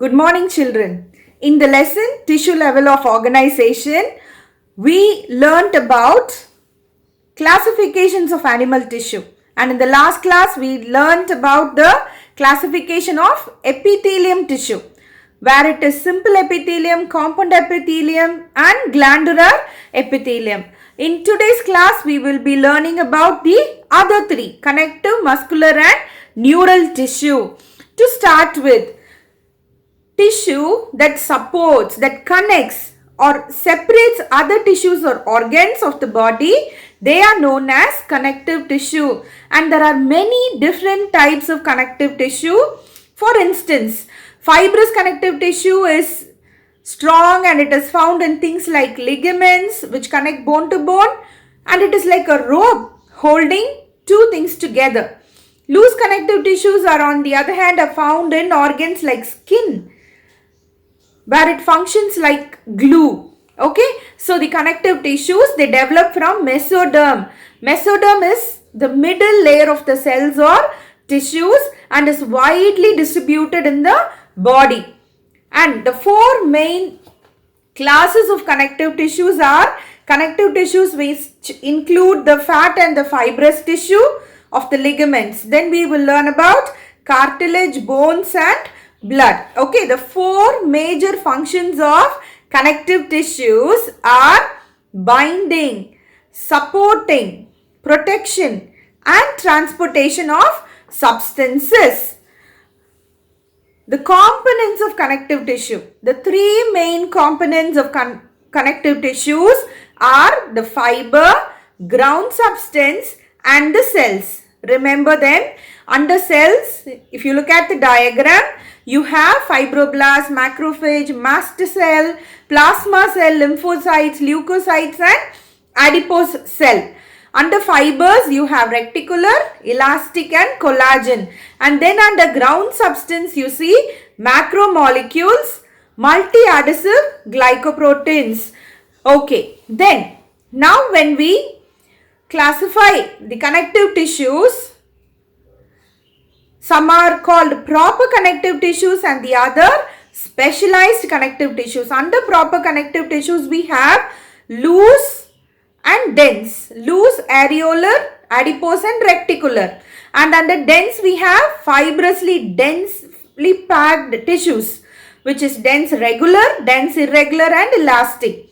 Good morning, children. In the lesson Tissue Level of Organization, we learnt about classifications of animal tissue. And in the last class, we learnt about the classification of epithelium tissue, where it is simple epithelium, compound epithelium, and glandular epithelium. In today's class, we will be learning about the other three, connective, muscular, and neural tissue. To start with, tissue that supports, that connects or separates other tissues or organs of the body, they are known as connective tissue. And there are many different types of connective tissue. For instance, fibrous connective tissue is strong and it is found in things like ligaments which connect bone to bone, and it is like a rope holding two things together. Loose connective tissues are, on the other hand, are found in organs like skin, where it functions like glue. Okay, so the connective tissues, they develop from mesoderm. Mesoderm is the middle layer of the cells or tissues and is widely distributed in the body. And the four main classes of connective tissues are connective tissues which include the fat and the fibrous tissue of the ligaments. Then we will learn about cartilage, bones, and blood. Okay, the four major functions of connective tissues are binding, supporting, protection, and transportation of substances. The components of connective tissue. The three main components of connective tissues are the fiber, ground substance, and the cells. Remember them. Under cells, if you look at the diagram, you have fibroblast, macrophage, mast cell, plasma cell, lymphocytes, leukocytes, and adipose cell. Under fibers, you have reticular, elastic, and collagen. And then under ground substance, you see macromolecules, multi-adhesive glycoproteins. Okay, then now when we classify the connective tissues, some are called proper connective tissues and the other specialized connective tissues. Under proper connective tissues, we have loose and dense. Loose, areolar, adipose, and reticular. And under dense, we have fibrously densely packed tissues, which is dense regular, dense irregular, and elastic.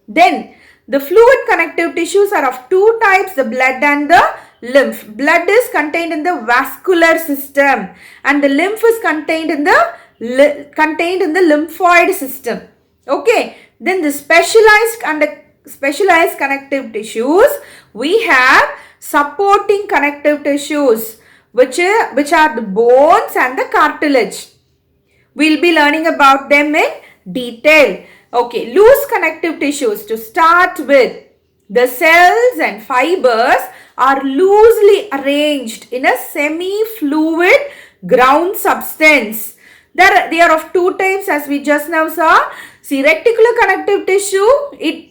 Then the fluid connective tissues are of two types, the blood and the lymph. Blood is contained in the vascular system and the lymph is contained in the lymphoid system. Okay, then the specialized connective tissues, we have supporting connective tissues which are the bones and the cartilage. We'll be learning about them in detail. Okay, loose connective tissues, to start with, the cells and fibers are loosely arranged in a semi-fluid ground substance. They are of two types, as we just now saw. See, reticular connective tissue,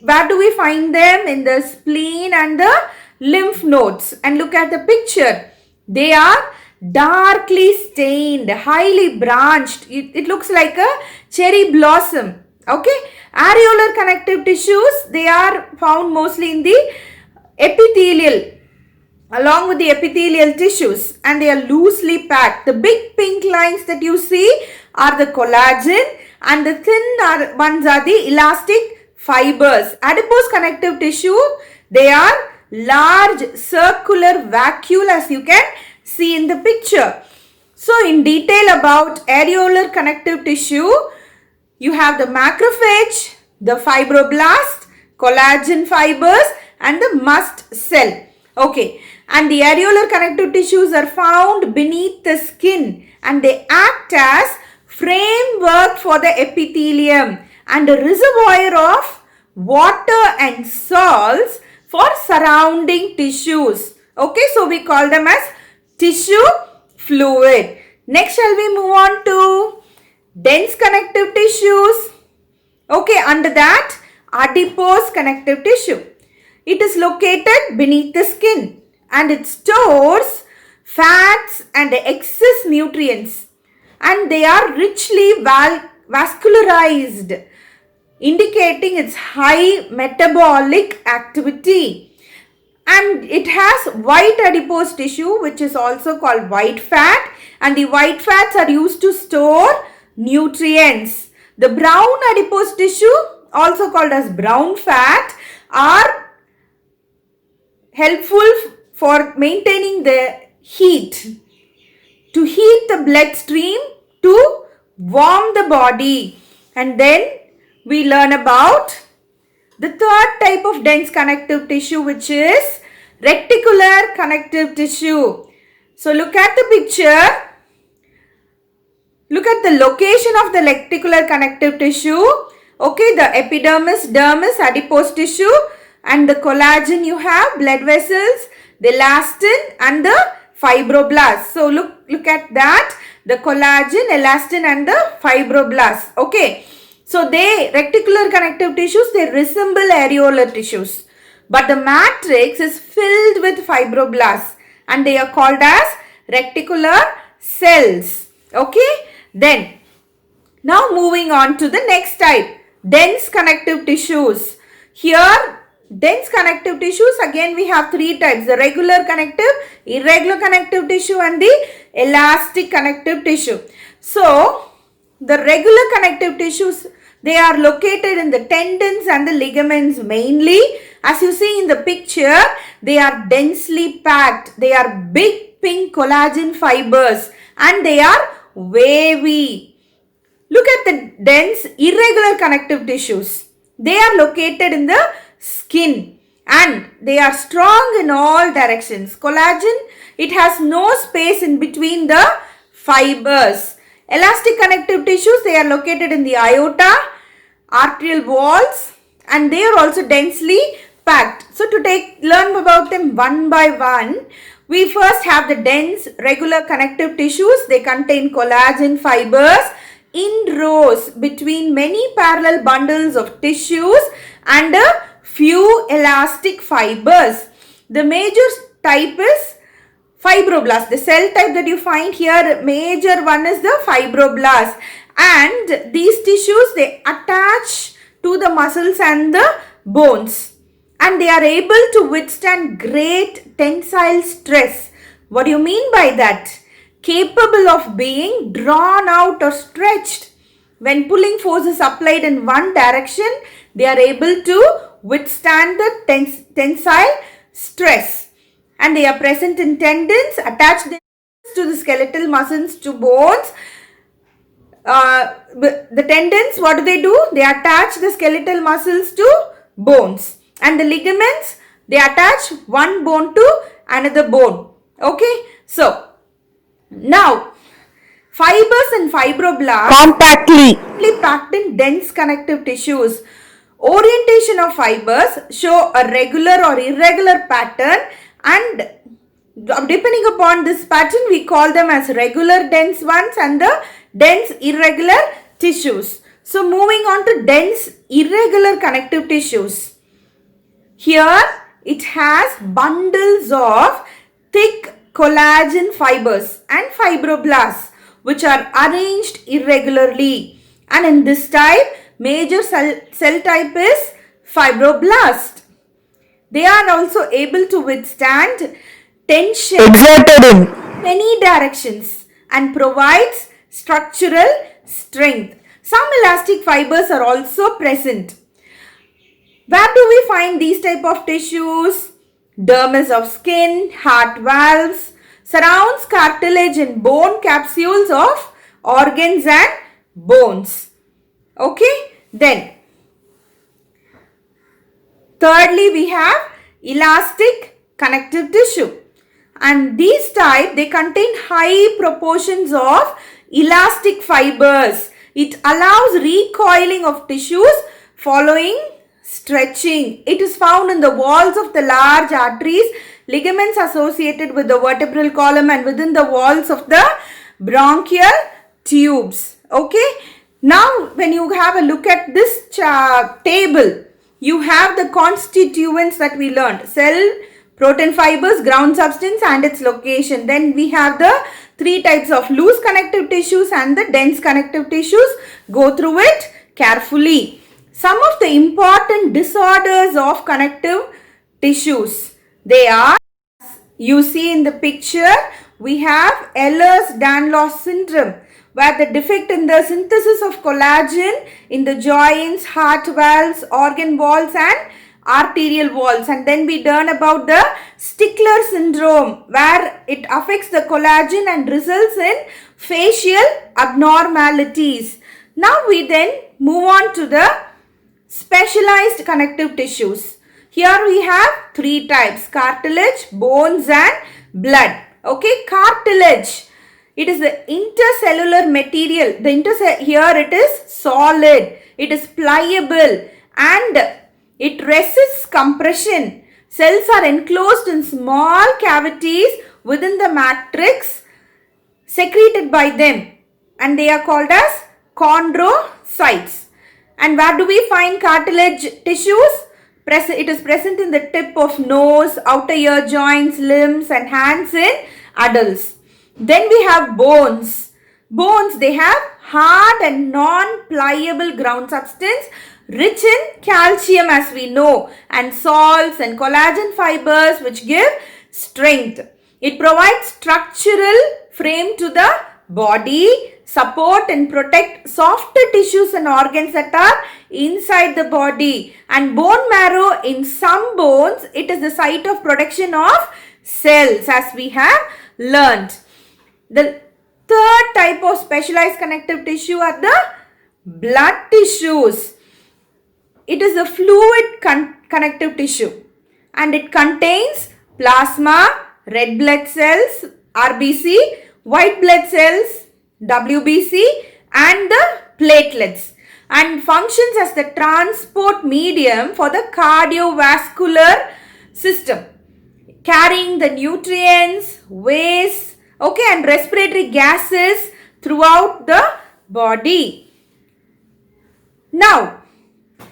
where do we find them? In the spleen and the lymph nodes. And look at the picture. They are darkly stained, highly branched. It looks like a cherry blossom. Okay, areolar connective tissues, they are found mostly in the epithelial, along with the epithelial tissues, and they are loosely packed. The big pink lines that you see are the collagen and the thin ones are the elastic fibers. Adipose connective tissue, they are large circular vacuole, as you can see in the picture. So in detail about areolar connective tissue, you have the macrophage, the fibroblast, collagen fibers, and the mast cell. Okay, and the areolar connective tissues are found beneath the skin and they act as framework for the epithelium and a reservoir of water and salts for surrounding tissues. Okay, so we call them as tissue fluid. Next, shall we move on to dense connective tissues? Okay, under that, adipose connective tissue. It is located beneath the skin and it stores fats and excess nutrients. and they are richly vascularized, indicating its high metabolic activity. And it has white adipose tissue, which is also called white fat, and the white fats are used to store nutrients. The brown adipose tissue, also called as brown fat, are helpful for maintaining the heat, to heat the bloodstream, to warm the body. And then we learn about the third type of dense connective tissue, which is reticular connective tissue. So look at the picture. Look at the location of the reticular connective tissue. Okay, the epidermis, dermis, adipose tissue, and the collagen you have, blood vessels, the elastin and the fibroblasts. So look at that, the collagen, elastin and the fibroblasts. Okay, so reticular connective tissues, they resemble areolar tissues, but the matrix is filled with fibroblasts and they are called as reticular cells. Okay, then now moving on to the next type, dense connective tissues. Here, dense connective tissues, again we have three types: the regular connective, irregular connective tissue and the elastic connective tissue. So, the regular connective tissues, they are located in the tendons and the ligaments mainly. As you see in the picture, they are densely packed. They are big pink collagen fibers and they are wavy. Look at the dense irregular connective tissues. They are located in the skin and they are strong in all directions. Collagen, it has no space in between the fibers. Elastic connective tissues, they are located in the aorta, arterial walls, and they are also densely packed. So to learn about them one by one, we first have the dense regular connective tissues. They contain collagen fibers in rows between many parallel bundles of tissues and a few elastic fibers. The major type is fibroblast. The cell type that you find here, major one is the fibroblast, and these tissues, they attach to the muscles and the bones and they are able to withstand great tensile stress. What do you mean by that? Capable of being drawn out or stretched. When pulling force is applied in one direction, they are able to withstand the tensile stress. And they are present in tendons, attached to the skeletal muscles, to bones. The tendons, what do? They attach the skeletal muscles to bones. And the ligaments, they attach one bone to another bone. Okay, so now fibers and fibroblasts compactly packed in dense connective tissues. Orientation of fibers show a regular or irregular pattern, and depending upon this pattern, we call them as regular dense ones and the dense irregular tissues. So moving on to dense irregular connective tissues. Here it has bundles of thick collagen fibers and fibroblasts which are arranged irregularly, and in this type, major cell type is fibroblast. They are also able to withstand tension exerted in many directions and provides structural strength. Some elastic fibers are also present. Where do we find these type of tissues? Dermis of skin, heart valves, surrounds cartilage and bone capsules of organs and bones. Okay, then thirdly we have elastic connective tissue, and these type, they contain high proportions of elastic fibers. It allows recoiling of tissues following stretching. It is found in the walls of the large arteries, ligaments associated with the vertebral column and within the walls of the bronchial tubes. Okay. Now when you have a look at this table, you have the constituents that we learned: cell, protein fibers, ground substance and its location. Then we have the three types of loose connective tissues and the dense connective tissues. Go through it carefully. Some of the important disorders of connective tissues. They are, you see in the picture, we have Ehlers-Danlos syndrome, where the defect in the synthesis of collagen in the joints, heart valves, organ walls and arterial walls. And then we learn about the Stickler syndrome, where it affects the collagen and results in facial abnormalities. Now we then move on to the specialized connective tissues. Here we have three types: cartilage, bones and blood. Okay, cartilage. It is the intercellular material. Here it is solid. It is pliable and it resists compression. Cells are enclosed in small cavities within the matrix secreted by them, and they are called as chondrocytes. And where do we find cartilage tissues? It is present in the tip of nose, outer ear joints, limbs and hands in adults. Then we have bones. Bones, they have hard and non-pliable ground substance rich in calcium, as we know, and salts and collagen fibers which give strength. It provides structural frame to the body, support and protect softer tissues and organs that are inside the body. And bone marrow, in some bones, it is the site of production of cells, as we have learnt. The third type of specialized connective tissue are the blood tissues. It is a fluid connective tissue and it contains plasma, red blood cells, RBC, white blood cells, WBC and the platelets, and functions as the transport medium for the cardiovascular system, carrying the nutrients, waste, okay, and respiratory gases throughout the body. Now,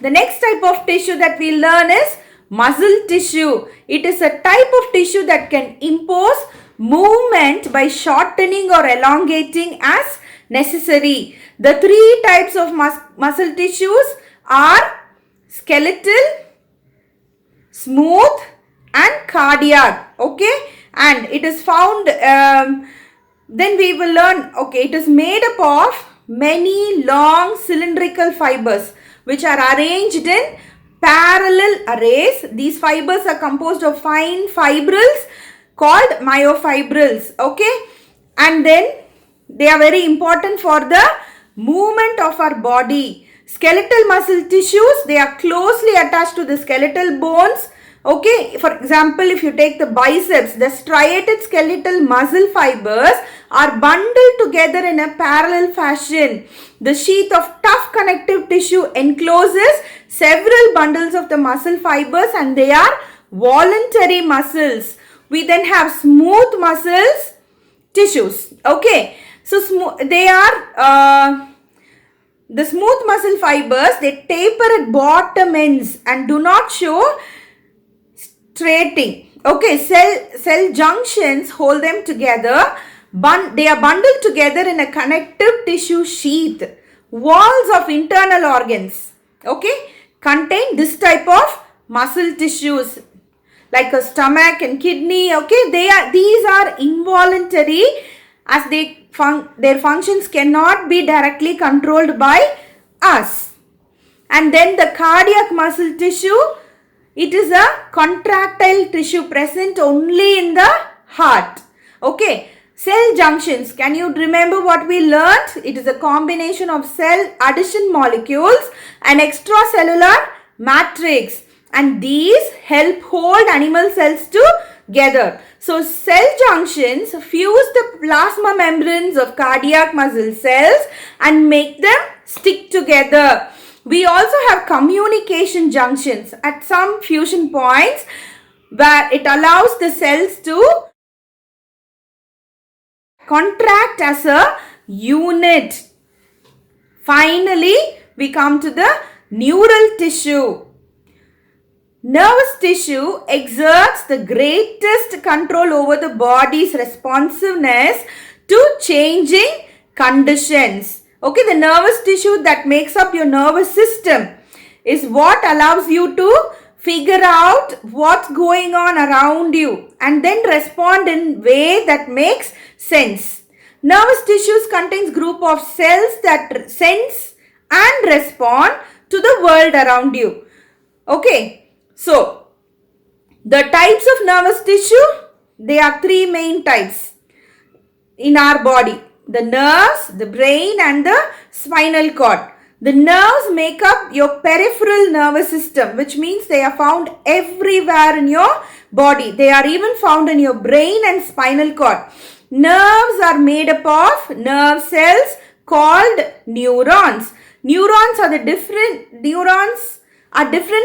the next type of tissue that we learn is muscle tissue. It is a type of tissue that can impose movement by shortening or elongating as necessary. The three types of muscle tissues are skeletal, smooth and cardiac. Okay, and it is found, then we will learn, okay, it is made up of many long cylindrical fibers which are arranged in parallel arrays. These fibers are composed of fine fibrils called myofibrils. Okay, and then they are very important for the movement of our body. Skeletal muscle tissues, they are closely attached to the skeletal bones. Okay, for example, if you take the biceps, the striated skeletal muscle fibers are bundled together in a parallel fashion. The sheath of tough connective tissue encloses several bundles of the muscle fibers and they are voluntary muscles. We then have smooth muscles tissues. Okay, so they are the smooth muscle fibers, they taper at bottom ends and do not show striating. Okay, cell junctions hold them together. They are bundled together in a connective tissue sheath. Walls of internal organs, okay, contain this type of muscle tissues like a stomach and kidney. Okay, these are involuntary as their functions cannot be directly controlled by us. And then the cardiac muscle tissue, it is a contractile tissue present only in the heart. Okay, cell junctions, can you remember what we learnt? It is a combination of cell addition molecules and extracellular matrix, and these help hold animal cells together. So cell junctions fuse the plasma membranes of cardiac muscle cells and make them stick together. We also have communication junctions at some fusion points where it allows the cells to contract as a unit. Finally, we come to the neural tissue. Nervous tissue exerts the greatest control over the body's responsiveness to changing conditions. Okay, the nervous tissue that makes up your nervous system is what allows you to figure out what's going on around you and then respond in way that makes sense. Nervous tissues contains group of cells that sense and respond to the world around you. Okay, so the types of nervous tissue, there are three main types in our body: the nerves, the brain, and the spinal cord. The nerves make up your peripheral nervous system, which means they are found everywhere in your body. They are even found in your brain and spinal cord. Nerves are made up of nerve cells called neurons. Neurons are different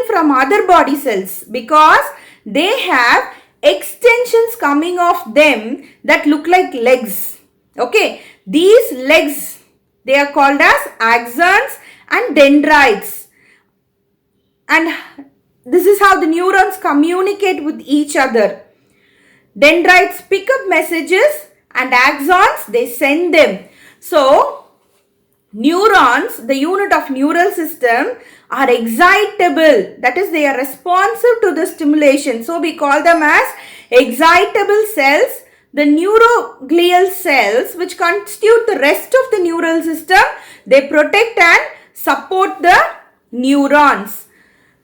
from other body cells because they have extensions coming off them that look like legs. Okay, these legs, they are called as axons and dendrites. And this is how the neurons communicate with each other. Dendrites pick up messages and axons, they send them. So, neurons, the unit of neural system, are excitable. That is, they are responsive to the stimulation. So, we call them as excitable cells. The neuroglial cells, which constitute the rest of the neural system, they protect and support the neurons.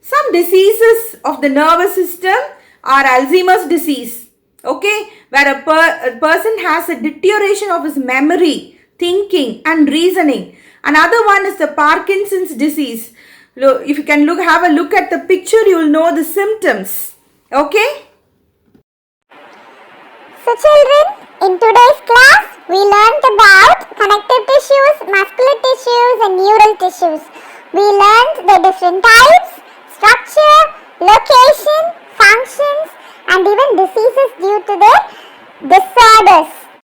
Some diseases of the nervous system are Alzheimer's disease. Okay, where a person has a deterioration of his memory, thinking and reasoning. Another one is the Parkinson's disease. If you can have a look at the picture, you will know the symptoms. Okay. So children, in today's class, we learned about connective tissues, muscular tissues and neural tissues. We learned the different types, structure, location, functions and even diseases due to their disorders.